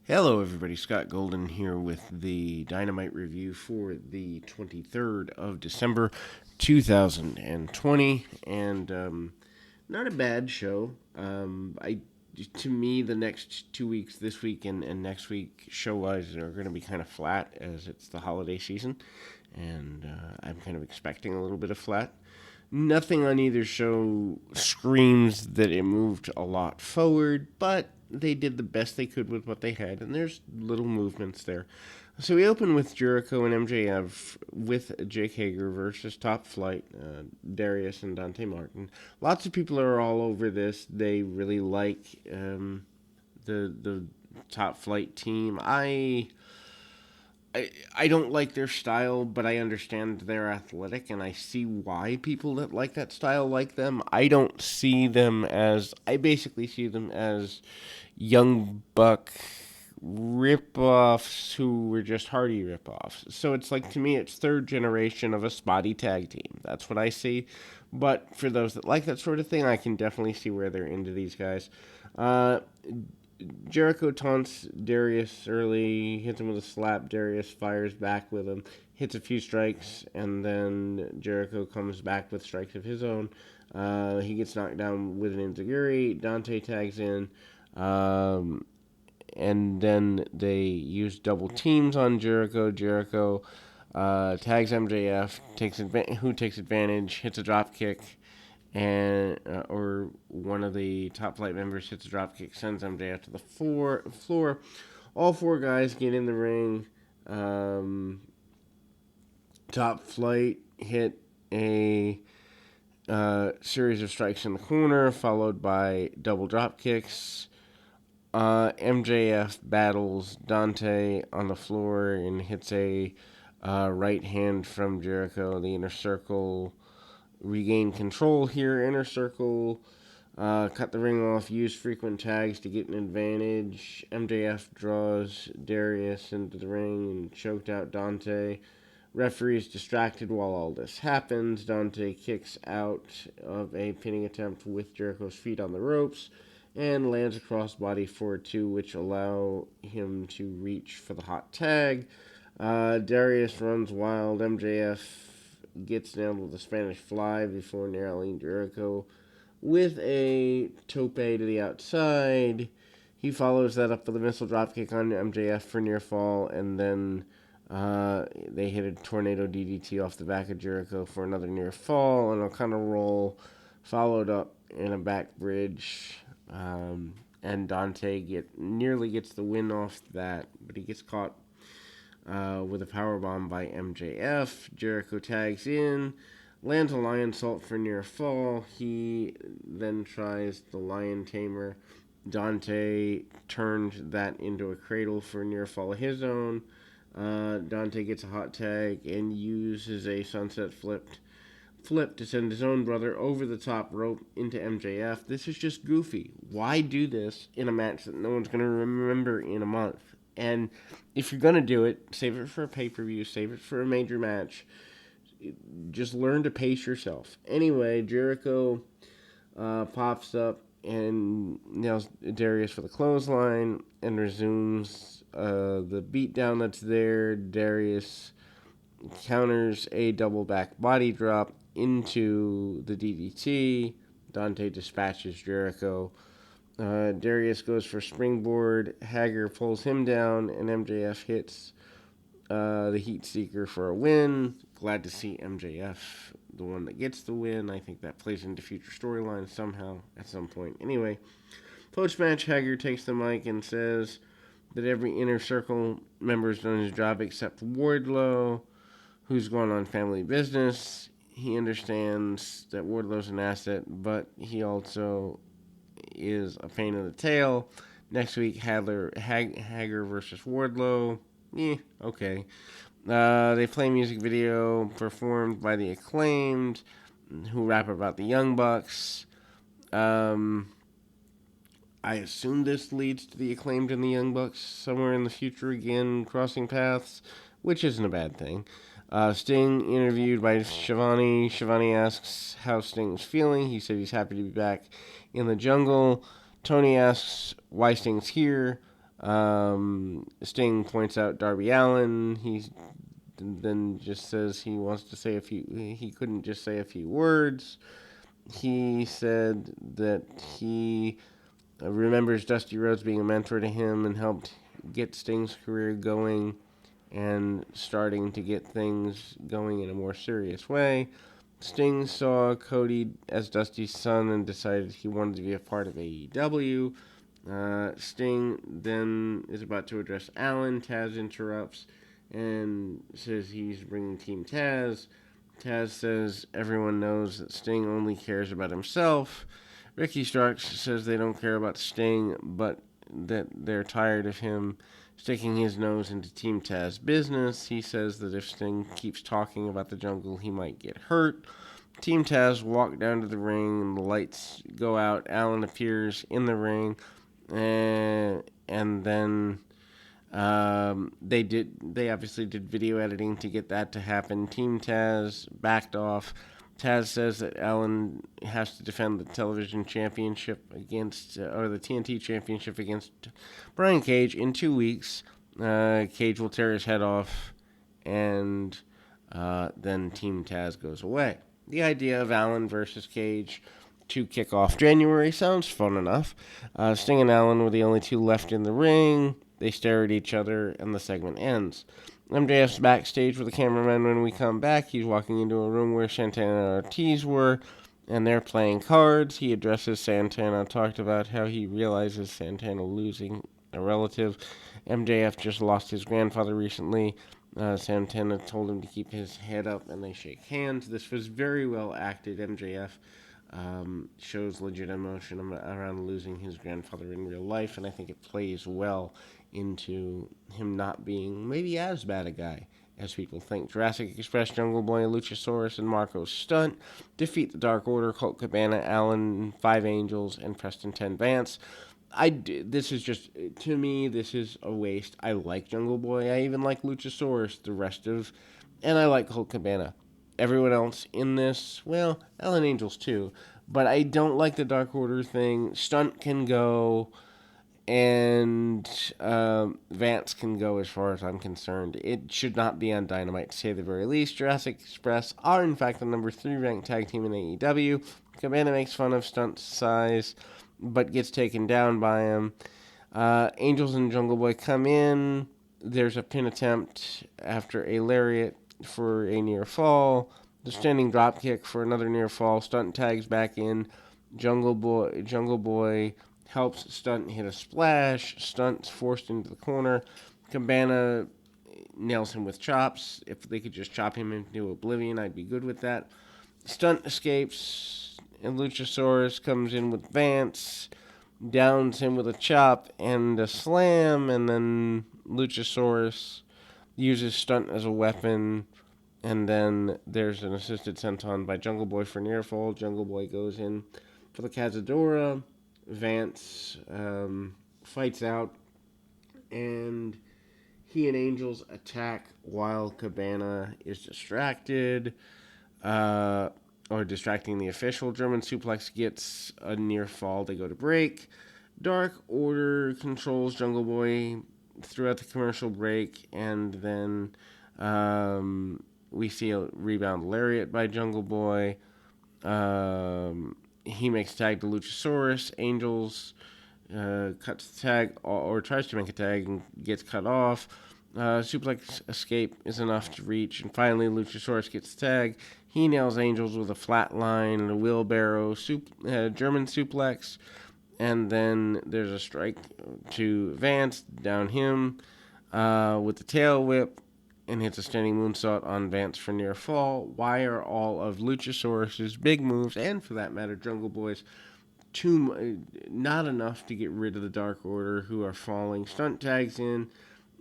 Hello, everybody. Scott Golden here with the Dynamite review for the 23rd of December, 2020, and not a bad show. To me, the next 2 weeks, this week and next week, show-wise, are going to be kind of flat as it's the holiday season, and I'm kind of expecting a little bit of flat. Nothing on either show screams that it moved a lot forward, but they did the best they could with what they had, and there's little movements there. So we open with Jericho and MJF with Jake Hager versus Top Flight, Darius and Dante Martin. Lots of people are all over this. They really like the Top Flight team. I don't like their style, but I understand they're athletic, and I see why people that like that style like them. I basically see them as young buck rip-offs who were just Hardy rip-offs. So it's like, to me, it's third generation of a spotty tag team. That's what I see. But for those that like that sort of thing, I can definitely see where they're into these guys. Jericho taunts Darius early, hits him with a slap. Darius fires back with him, hits a few strikes, and then Jericho comes back with strikes of his own. He gets knocked down with an enziguri. Dante tags in, and then they use double teams on Jericho. Jericho tags MJF, who takes advantage, hits a drop kick, and or one of the Top Flight members hits a dropkick, sends MJF to the floor. All four guys get in the ring. Top Flight hit a series of strikes in the corner, followed by double drop kicks. MJF battles Dante on the floor and hits a right hand from Jericho. The Inner Circle regain control here. Inner Circle cut the ring off, use frequent tags to get an advantage. MJF draws Darius into the ring and choked out Dante. Referee's distracted while all this happens. Dante kicks out of a pinning attempt with Jericho's feet on the ropes and lands a crossbody for 2, which allow him to reach for the hot tag. Darius runs wild. MJF gets nailed with a Spanish fly before nailing Jericho with a tope to the outside. He follows that up with a missile dropkick on MJF for near fall, and then they hit a tornado DDT off the back of Jericho for another near fall, and a kind of roll, followed up in a back bridge. And Dante nearly gets the win off that, but he gets caught with a powerbomb by MJF. Jericho tags in, lands a lion salt for near fall. He then tries the lion tamer. Dante turned that into a cradle for near fall of his own. Dante gets a hot tag and uses a sunset flip to send his own brother over the top rope into MJF. This is just goofy. Why do this in a match that no one's going to remember in a month? And if you're going to do it, save it for a pay-per-view, save it for a major match. Just learn to pace yourself. Anyway, Jericho pops up and nails Darius with a clothesline and resumes the beatdown that's there. Darius counters a double back body drop into the DDT. Dante dispatches Jericho. Darius goes for springboard. Hager pulls him down, and MJF hits the Heat Seeker for a win. Glad to see MJF, the one that gets the win. I think that plays into future storylines somehow at some point. Anyway, post-match, Hager takes the mic and says that every Inner Circle member's done his job except Wardlow, who's going on family business. He understands that Wardlow's an asset, but he also is a pain in the tail. Next week, Hager versus Wardlow. Okay. They play music video performed by the Acclaimed, who rap about the Young Bucks. I assume this leads to the Acclaimed and the Young Bucks somewhere in the future again, crossing paths, which isn't a bad thing. Sting interviewed by Shivani. Shivani asks how Sting's feeling. He said he's happy to be back in the jungle. Tony asks why Sting's here. Sting points out Darby Allin. He then just says he wants to say he couldn't just say a few words. He said that he remembers Dusty Rhodes being a mentor to him and helped get Sting's career going and starting to get things going in a more serious way. Sting saw Cody as Dusty's son and decided he wanted to be a part of AEW. Sting then is about to address Allin. Taz interrupts and says he's bringing Team Taz. Taz says everyone knows that Sting only cares about himself. Ricky Starks says they don't care about Sting, but that they're tired of him sticking his nose into Team Taz business. He says that if Sting keeps talking about the Jungle, he might get hurt. Team Taz walk down to the ring, and the lights go out. Allin appears in the ring, and then they obviously did video editing to get that to happen. Team Taz backed off. Taz says that Allin has to defend the television championship or the TNT championship against Brian Cage in 2 weeks. Cage will tear his head off, and then Team Taz goes away. The idea of Allin versus Cage to kick off January sounds fun enough. Sting and Allin were the only two left in the ring. They stare at each other, and the segment ends. MJF's backstage with the cameraman when we come back. He's walking into a room where Santana and Ortiz were, and they're playing cards. He addresses Santana, talked about how he realizes Santana losing a relative. MJF just lost his grandfather recently. Santana told him to keep his head up, and they shake hands. This was very well acted. MJF shows legit emotion around losing his grandfather in real life, and I think it plays well into him not being maybe as bad a guy as people think. Jurassic Express, Jungle Boy, Luchasaurus, and Marco Stunt defeat the Dark Order, Colt Cabana, Allin, 5 Angels, and Preston 10 Vance. This is just, to me, this is a waste. I like Jungle Boy. I even like Luchasaurus, and I like Colt Cabana. Everyone else in this, well, Alan Angels too, but I don't like the Dark Order thing. Stunt can go, and Vance can go as far as I'm concerned. It should not be on Dynamite, to say the very least. Jurassic Express are, in fact, the number 3 ranked tag team in AEW. Cabana makes fun of Stunt's size, but gets taken down by him. Angels and Jungle Boy come in. There's a pin attempt after a lariat for a near fall. The standing drop kick for another near fall. Stunt tags back in. Jungle Boy helps Stunt hit a splash. Stunt's forced into the corner. Cabana nails him with chops. If they could just chop him into oblivion, I'd be good with that. Stunt escapes, and Luchasaurus comes in with Vance, downs him with a chop and a slam, and then Luchasaurus uses Stunt as a weapon, and then there's an assisted senton by Jungle Boy for near fall. Jungle Boy goes in for the Cazadora. Vance fights out, and he and Angels attack while Cabana is distracted, or distracting the official. German suplex gets a near fall. They go to break. Dark Order controls Jungle Boy throughout the commercial break, and then we see a rebound lariat by Jungle Boy. He makes tag to Luchasaurus. Angels cuts the tag, or tries to make a tag and gets cut off. Suplex escape is enough to reach, and finally Luchasaurus gets the tag. He nails Angels with a flatline and a wheelbarrow German suplex, and then there's a strike to Vance, down him with the tail whip, and hits a standing moonsault on Vance for near fall. Why are all of Luchasaurus's big moves, and for that matter Jungle Boy's, not enough to get rid of the Dark Order, who are falling? Stunt tags in,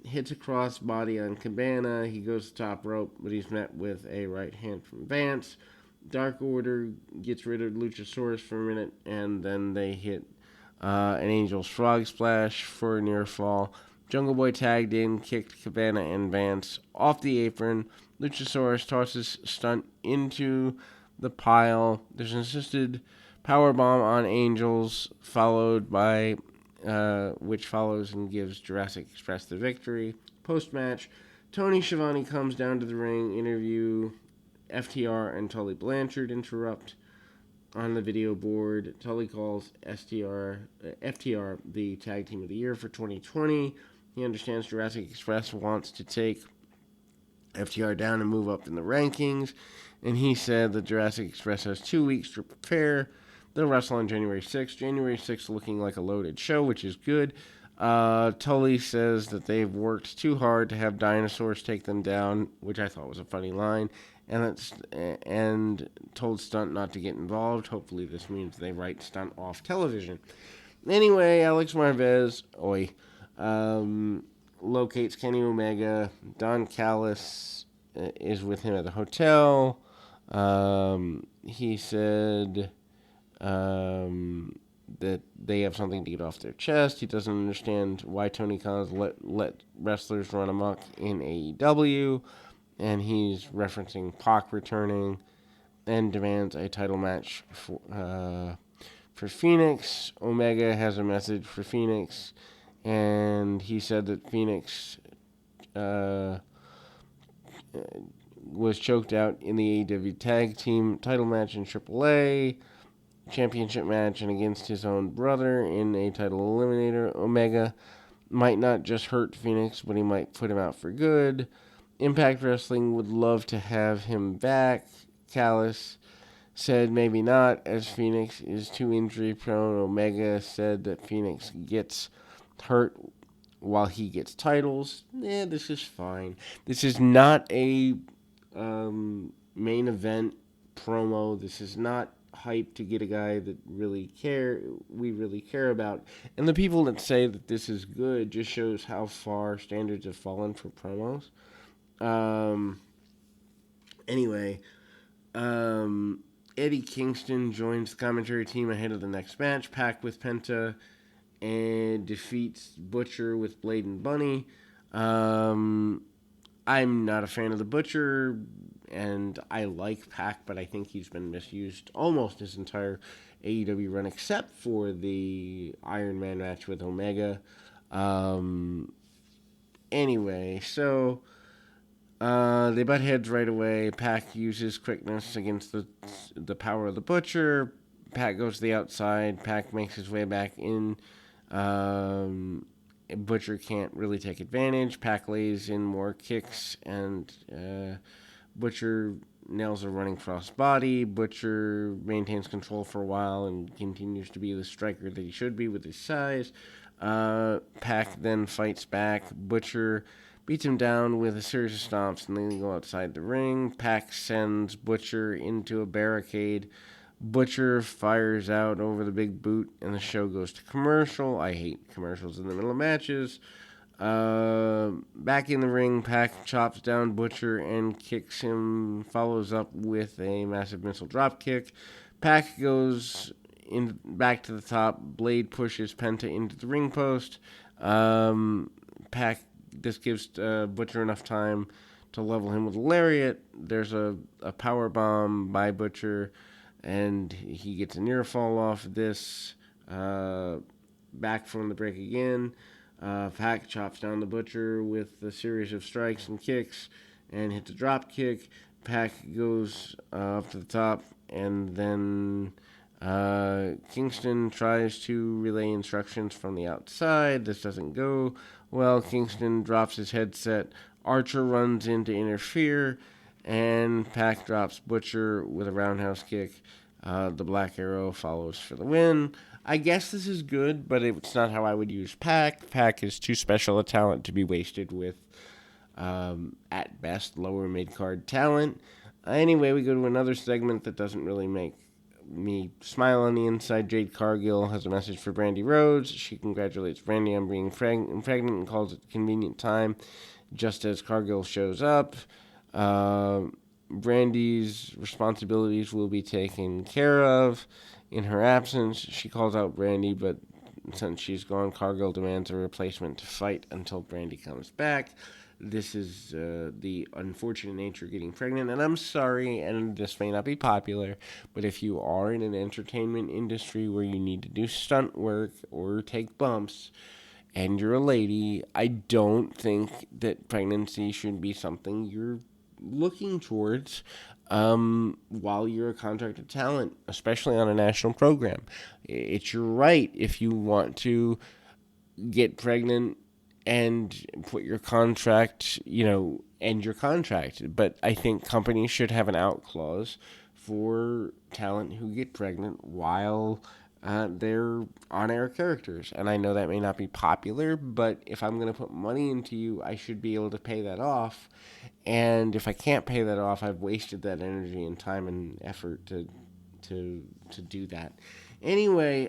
hits a crossbody on Cabana. He goes to the top rope, but he's met with a right hand from Vance. Dark Order gets rid of Luchasaurus for a minute, and then they hit an Angel's Frog Splash for a near fall. Jungle Boy tagged in, kicked Cabana and Vance off the apron. Luchasaurus tosses Stunt into the pile. There's an assisted powerbomb on Angels, followed by which follows and gives Jurassic Express the victory. Post-match, Tony Schiavone comes down to the ring, interview. FTR and Tully Blanchard interrupt on the video board. Tully calls FTR the tag team of the year for 2020. He understands Jurassic Express wants to take FTR down and move up in the rankings, and he said that Jurassic Express has 2 weeks to prepare. They'll wrestle on January 6th. January 6th looking like a loaded show, which is good. Tully says that they've worked too hard to have dinosaurs take them down, which I thought was a funny line, and told Stunt not to get involved. Hopefully this means they write Stunt off television. Anyway, Alex Marvez, locates Kenny Omega. Don Callis is with him at the hotel. He said that they have something to get off their chest. He doesn't understand why Tony Khan's let wrestlers run amok in AEW, and he's referencing Pac returning and demands a title match for Phoenix. Omega has a message for Phoenix, and he said that Phoenix was choked out in the AEW Tag Team title match in AAA championship match and against his own brother in a title eliminator. Omega might not just hurt Phoenix, but he might put him out for good. Impact Wrestling would love to have him back. Callis said maybe not, as Phoenix is too injury prone. Omega said that Phoenix gets hurt while he gets titles. This is fine. This is not a main event promo. This is not hype to get a guy that we really care about. And the people that say that this is good just shows how far standards have fallen for promos. Anyway, Eddie Kingston joins the commentary team ahead of the next match. Pac with Penta and defeats Butcher with Blade and Bunny. I'm not a fan of the Butcher, and I like Pac, but I think he's been misused almost his entire AEW run, except for the Iron Man match with Omega. Anyway, so they butt heads right away. Pac uses quickness against the power of the Butcher. Pac goes to the outside. Pac makes his way back in. Butcher can't really take advantage. Pac lays in more kicks, and Butcher nails a running cross body. Butcher maintains control for a while and continues to be the striker that he should be with his size. Pac then fights back. Butcher beats him down with a series of stomps, and then they go outside the ring. Pac sends Butcher into a barricade. Butcher fires out over the big boot, and the show goes to commercial. I hate commercials in the middle of matches. Back in the ring, Pac chops down Butcher and kicks him, follows up with a massive missile drop kick. Pac goes back to the top. Blade pushes Penta into the ring post. This gives Butcher enough time to level him with a lariat. There's a power bomb by Butcher, and he gets a near fall off this. Back from the break again. Pac chops down the Butcher with a series of strikes and kicks and hits a drop kick. Pac goes up to the top, and then Kingston tries to relay instructions from the outside. This doesn't go well. Kingston drops his headset. Archer runs in to interfere, and Pac drops Butcher with a roundhouse kick. The Black Arrow follows for the win. I guess this is good, but it's not how I would use Pac. Pac is too special a talent to be wasted with, at best, lower mid-card talent. Anyway, we go to another segment that doesn't really make me smile on the inside. Jade Cargill has a message for Brandy Rhodes. She congratulates Brandy on being pregnant and calls it a convenient time just as Cargill shows up. Brandy's responsibilities will be taken care of in her absence. She calls out Brandy, but since she's gone, Cargill demands a replacement to fight until Brandy comes back. This is the unfortunate nature of getting pregnant. And I'm sorry, and this may not be popular, but if you are in an entertainment industry where you need to do stunt work or take bumps, and you're a lady, I don't think that pregnancy should be something you're looking towards while you're a contracted talent, especially on a national program. It's your right if you want to get pregnant and put your contract, end your contract. But I think companies should have an out clause for talent who get pregnant while they're on air characters. And I know that may not be popular, but if I'm going to put money into you, I should be able to pay that off. And if I can't pay that off, I've wasted that energy and time and effort to do that. Anyway,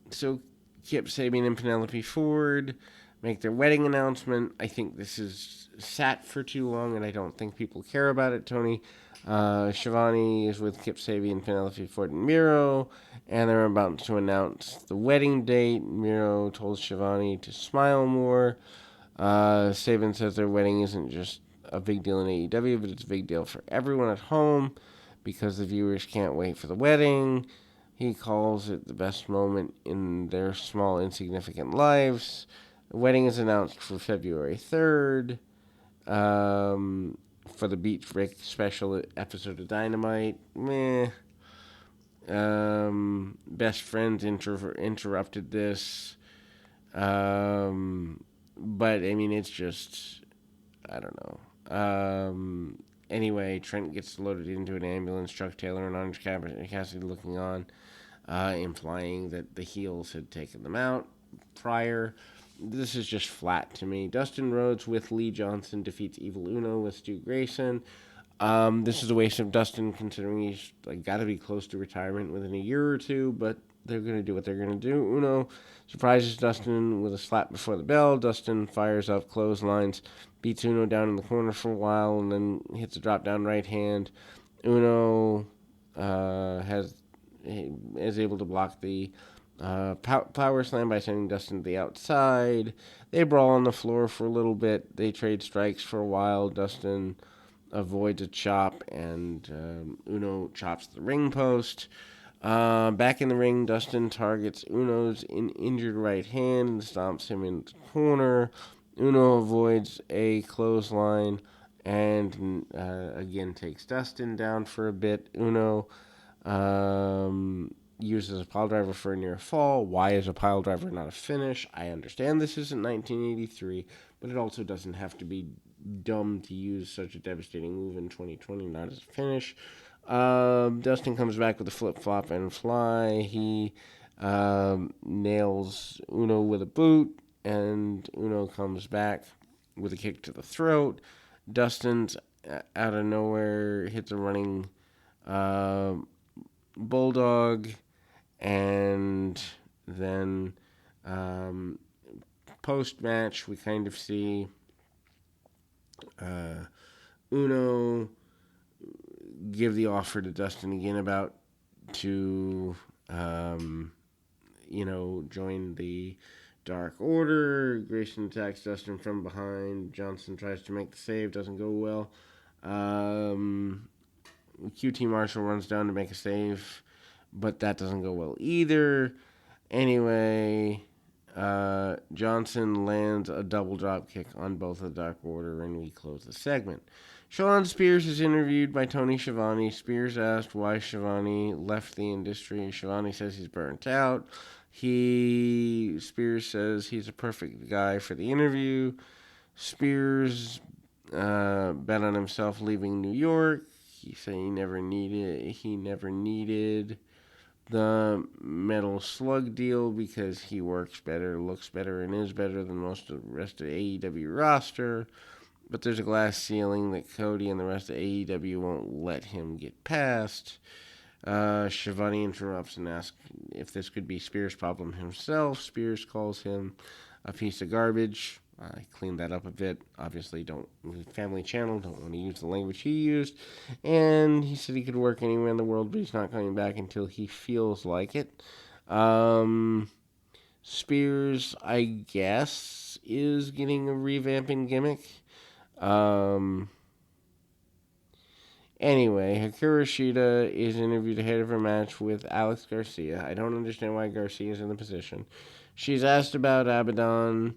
so Kip Sabian and Penelope Ford make their wedding announcement. I think this is sat for too long, and I don't think people care about it, Tony. Shivani is with Kip Sabian, Penelope Ford, and Miro, and they're about to announce the wedding date. Miro told Shivani to smile more. Sabian says their wedding isn't just a big deal in AEW, but it's a big deal for everyone at home because the viewers can't wait for the wedding. He calls it the best moment in their small, insignificant lives. The wedding is announced for February 3rd for the Beach Break special episode of Dynamite. Meh. Best Friends interrupted this. But, I mean, it's just, I don't know. Anyway, Trent gets loaded into an ambulance. Chuck Taylor and Orange Cassidy looking on, implying that the heels had taken them out prior. This is just flat to me. Dustin Rhodes with Lee Johnson defeats Evil Uno with Stu Grayson. This is a waste of Dustin considering he's got to be close to retirement within a year or two, but they're going to do what they're going to do. Uno surprises Dustin with a slap before the bell. Dustin fires up clotheslines, beats Uno down in the corner for a while, and then hits a drop down right hand. Uno is able to block the power slam by sending Dustin to the outside. They brawl on the floor for a little bit. They trade strikes for a while. Dustin avoids a chop, and Uno chops the ring post. Back in the ring, Dustin targets Uno's injured right hand and stomps him in the corner. Uno avoids a clothesline and again takes Dustin down for a bit. Uno uses a pile driver for a near fall. Why is a pile driver not a finish? I understand this isn't 1983, but it also doesn't have to be dumb to use such a devastating move in 2020, not as a finish. Dustin comes back with a flip-flop and fly. He nails Uno with a boot, and Uno comes back with a kick to the throat. Dustin's out of nowhere hits a running bulldog, and then post-match we kind of see Uno give the offer to Dustin again about to join the Dark Order. Grayson attacks Dustin from behind. Johnson tries to make the save, doesn't go well. QT Marshall runs down to make a save, but that doesn't go well either. Anyway, Johnson lands a double drop kick on both of the Dark Order, and we close the segment. Shawn Spears is interviewed by Tony Schiavone. Spears asked why Schiavone left the industry. Schiavone says he's burnt out. Spears says he's a perfect guy for the interview. Spears bet on himself leaving New York. He said he never needed the Metal Slug deal because he works better, looks better, and is better than most of the rest of the AEW roster. But there's a glass ceiling that Cody and the rest of AEW won't let him get past. Schiavone interrupts and asks if this could be Spears' problem himself. Spears calls him a piece of garbage. I cleaned that up a bit. Obviously, Family Channel, don't want to use the language he used. And he said he could work anywhere in the world, but he's not coming back until he feels like it. Spears, I guess, is getting a revamping gimmick. Anyway, Hikaru Shida is interviewed ahead of her match with Alex Garcia. I don't understand why Garcia is in the position. She's asked about Abaddon,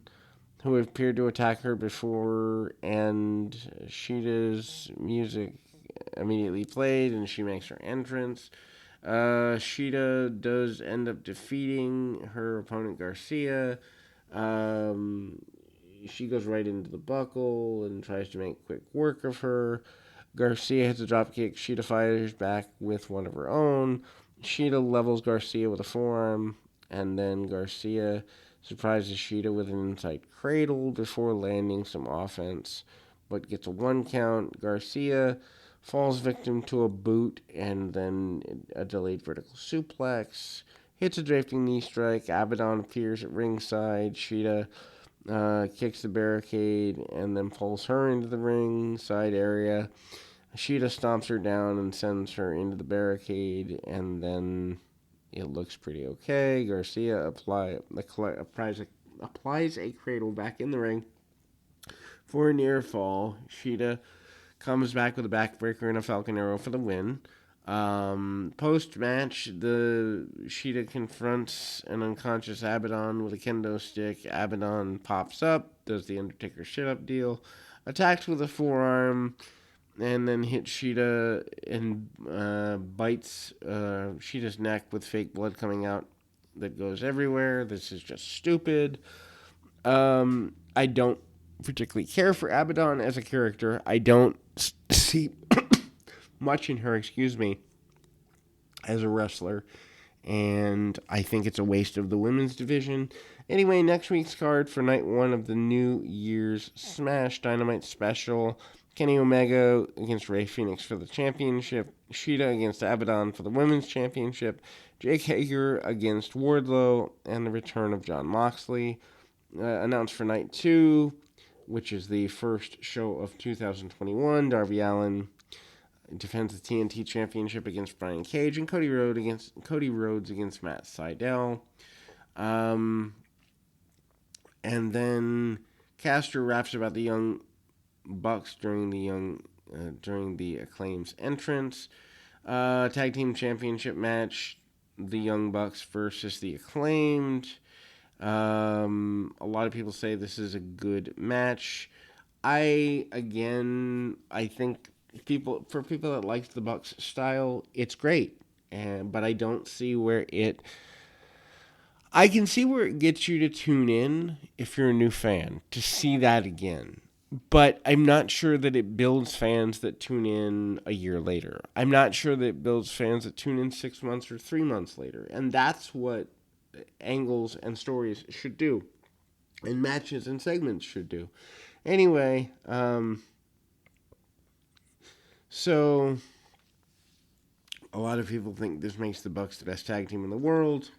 who appeared to attack her before, and Shida's music immediately played, and she makes her entrance. Shida does end up defeating her opponent Garcia. She goes right into the buckle and tries to make quick work of her. Garcia hits a dropkick. Shida fires back with one of her own. Shida levels Garcia with a forearm, and then Garcia surprises Shida with an inside cradle before landing some offense, but gets a 1 count. Garcia falls victim to a boot and then a delayed vertical suplex. Hits a draping knee strike. Abaddon appears at ringside. Shida kicks the barricade and then pulls her into the ringside area. Shida stomps her down and sends her into the barricade, and then it looks pretty okay. Garcia applies a cradle back in the ring for a near fall. Shida comes back with a backbreaker and a Falcon Arrow for the win. Post-match, the Shida confronts an unconscious Abaddon with a kendo stick. Abaddon pops up, does the Undertaker shit-up deal, attacks with a forearm, and then hits Shida and bites Shida's neck with fake blood coming out that goes everywhere. This is just stupid. I don't particularly care for Abaddon as a character. I don't see much in her, as a wrestler, and I think it's a waste of the women's division. Anyway, next week's card for night 1 of the New Year's Smash Dynamite special: Kenny Omega against Rey Fenix for the championship, Shida against Abaddon for the women's championship, Jake Hager against Wardlow, and the return of Jon Moxley. Announced for night 2, which is the first show of 2021, Darby Allin defends the TNT Championship against Brian Cage, and Cody Rhodes against Matt Sydal. And then Caster raps about the Young Bucks during the Acclaim's entrance. Tag Team Championship match: the Young Bucks versus the Acclaimed. A lot of people say this is a good match. I think people that like the Bucks style, it's great, but I don't see where it. I can see where it gets you to tune in if you're a new fan to see that again, but I'm not sure that it builds fans that tune in a year later. I'm not sure that it builds fans that tune in 6 months or 3 months later, and that's what angles and stories should do, and matches and segments should do. Anyway, so a lot of people think this makes the Bucks the best tag team in the world.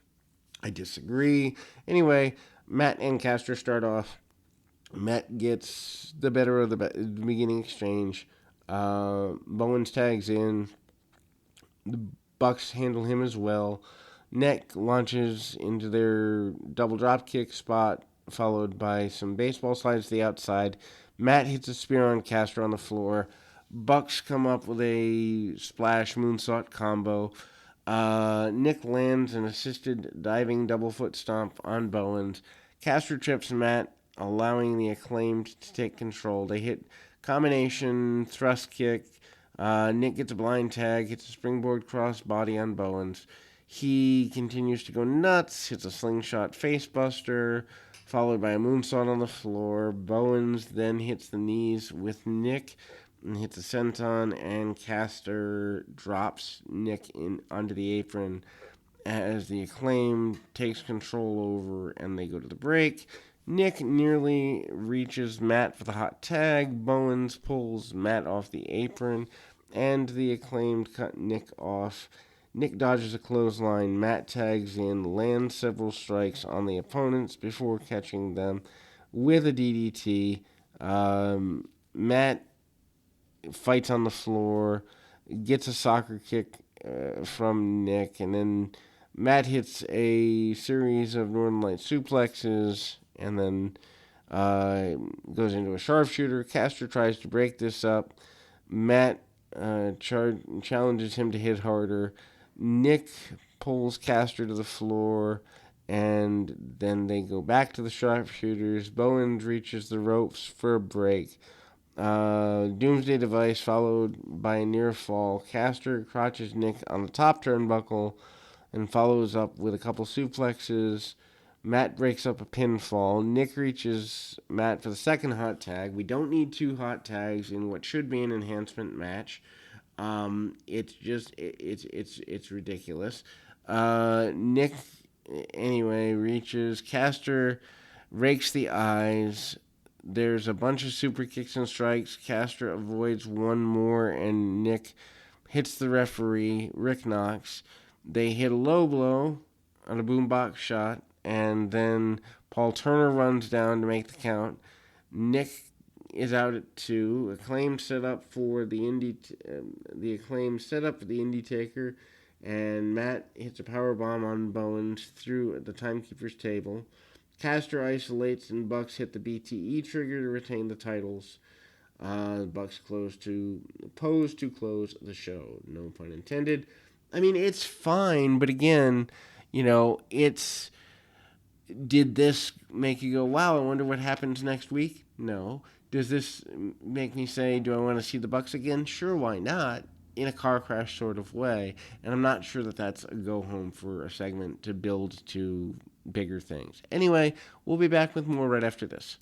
I disagree. Anyway, Matt and Caster start off. Matt gets the better of the beginning exchange. Bowens tags in. The Bucks handle him as well. Neck launches into their double drop kick spot, followed by some baseball slides to the outside. Matt hits a spear on Caster on the floor. Bucks come up with a splash moonsault combo. Nick lands an assisted diving double foot stomp on Bowens. Caster trips Matt, allowing the Acclaimed to take control. They hit combination thrust kick. Nick gets a blind tag, hits a springboard cross body on Bowens. He continues to go nuts, hits a slingshot facebuster, followed by a moonsault on the floor. Bowens then hits the knees with Nick and hits a senton, and Caster drops Nick onto the apron as the Acclaim takes control over and they go to the break. Nick nearly reaches Matt for the hot tag. Bowens pulls Matt off the apron, and the Acclaimed cut Nick off. Nick dodges a clothesline. Matt tags in, lands several strikes on the opponents before catching them with a DDT. Matt fights on the floor, gets a soccer kick from Nick, and then Matt hits a series of Northern Light suplexes, and then goes into a sharpshooter. Caster tries to break this up. Matt challenges him to hit harder. Nick pulls Caster to the floor, and then they go back to the sharpshooters. Bowens reaches the ropes for a break. Doomsday Device followed by a near fall. Caster crotches Nick on the top turnbuckle and follows up with a couple suplexes. Matt breaks up a pinfall. Nick reaches Matt for the second hot tag. We don't need two hot tags in what should be an enhancement match. It's just it's ridiculous. Nick anyway reaches Caster, rakes the eyes. There's a bunch of super kicks and strikes. Caster avoids one more, and Nick hits the referee, Rick Knox. They hit a low blow on a boombox shot, and then Paul Turner runs down to make the count. Nick is out at 2. Acclaim set up for the Acclaim set up for the Indie Taker, and Matt hits a power bomb on Bowens through the Timekeeper's table. Caster isolates, and Bucks hit the BTE trigger to retain the titles. Bucks pose to close the show. No pun intended. I mean, it's fine, but again, it's. Did this make you go, wow, I wonder what happens next week? No. Does this make me say, do I want to see the Bucks again? Sure, why not? In a car crash sort of way. And I'm not sure that that's a go home for a segment to build to bigger things. Anyway, we'll be back with more right after this.